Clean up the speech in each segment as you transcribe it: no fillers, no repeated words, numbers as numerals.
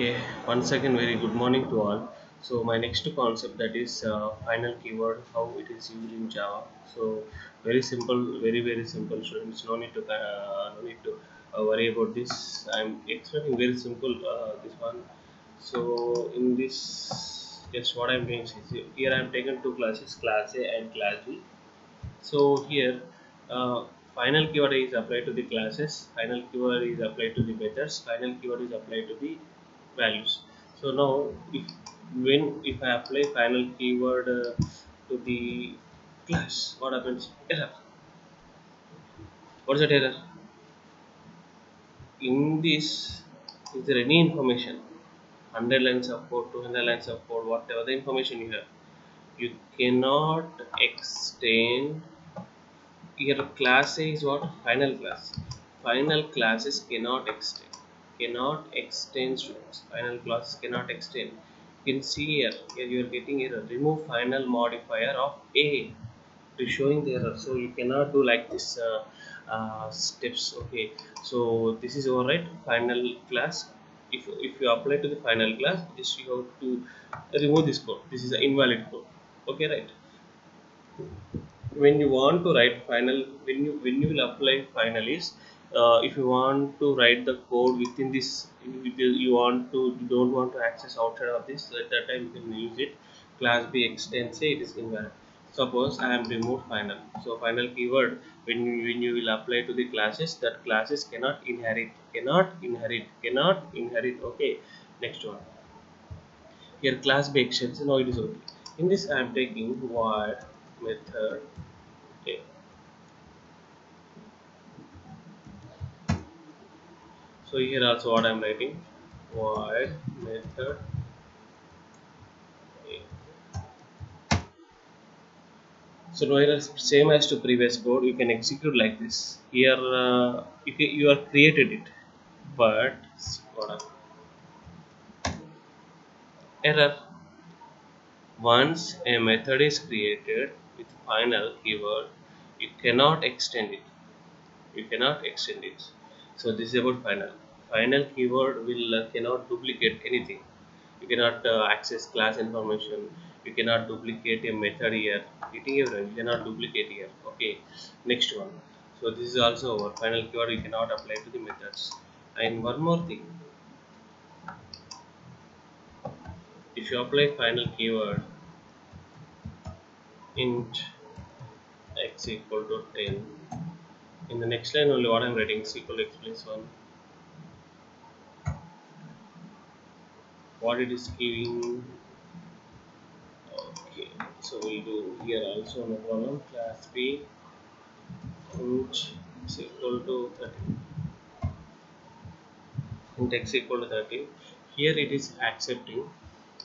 Okay, once again, very good morning to all. So my next concept, that is final keyword, how it is used in Java. So very simple, very simple. Students, no need to worry about this. I'm explaining very simple this one. So in this, just what I'm doing is here I'm taken two classes, class A and class B. So here, final keyword is applied to the classes, final keyword is applied to the methods, final keyword is applied to the values. So now, if I apply final keyword to the class, what happens? Error. What's that error? In this, is there any information? 100 lines of code, 200 lines of code, whatever the information you have, you cannot extend. Your class A is what? Final class. Final classes cannot extend. Cannot extend, students. Final classes cannot extend. You can see here you are getting error. Remove final modifier of A. It is showing the error. So you cannot do like this steps. Okay. So this is all right. Final class. If you apply to the final class, just you have to remove this code. This is an invalid code. Okay, right? When you want to write final, when you will apply final is, if you want to write the code within this, you don't want to access outside of this, so at that time you can use it. Class B extend, say it is invalid. Suppose I am removed final, so final keyword, when you will apply to the classes, that classes cannot inherit. Okay, next one. Here class B extends, now it is okay. In this I am taking void method. Okay. So here also what I am writing, void method A. So now here is same as to previous code, you can execute like this. Here if you are created it, but what error. Once a method is created with final keyword, you cannot extend it. You cannot extend it. So this is about final. Final keyword will cannot duplicate anything. You cannot access class information. You cannot duplicate a method here. Getting everyone, you cannot duplicate here. Okay, next one. So this is also our final keyword. You cannot apply to the methods. And one more thing, if you apply final keyword int x equal to 10, in the next line only what I'm writing is equal to x plus 1. What it is giving. Okay, so we'll do here also, no problem. Class B int x equal to 30. Int x equal to 30. Here it is accepting,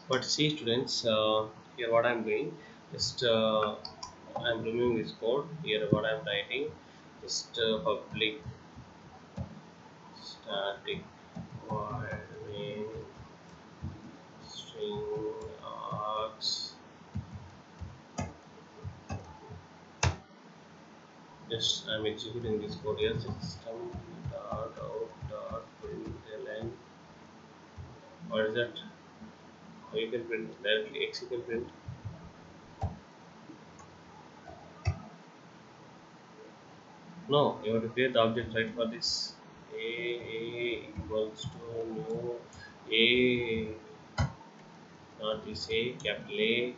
but see students, here what I'm doing, just I'm removing this code. Here what I'm writing, just public static void main string args. Just I'm executing this code here. System dot out dot println. What is that? Or you can print directly x, you can print. No, you have to create the object right for this. A equals to new A, not this A, capital A.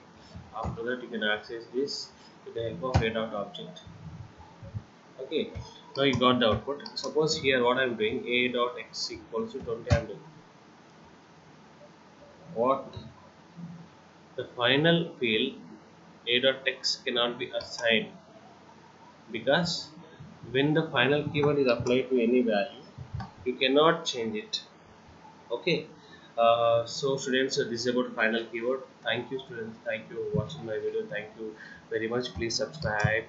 After that you can access this with the help of a dot object. Okay, now you got the output. Suppose here what I'm doing, A dot x equals to 20, I'm doing what, the final field a dot x cannot be assigned, because when the final keyword is applied to any value, you cannot change it. Okay. So students, this is about final keyword. Thank you students, thank you for watching my video, thank you very much. Please subscribe.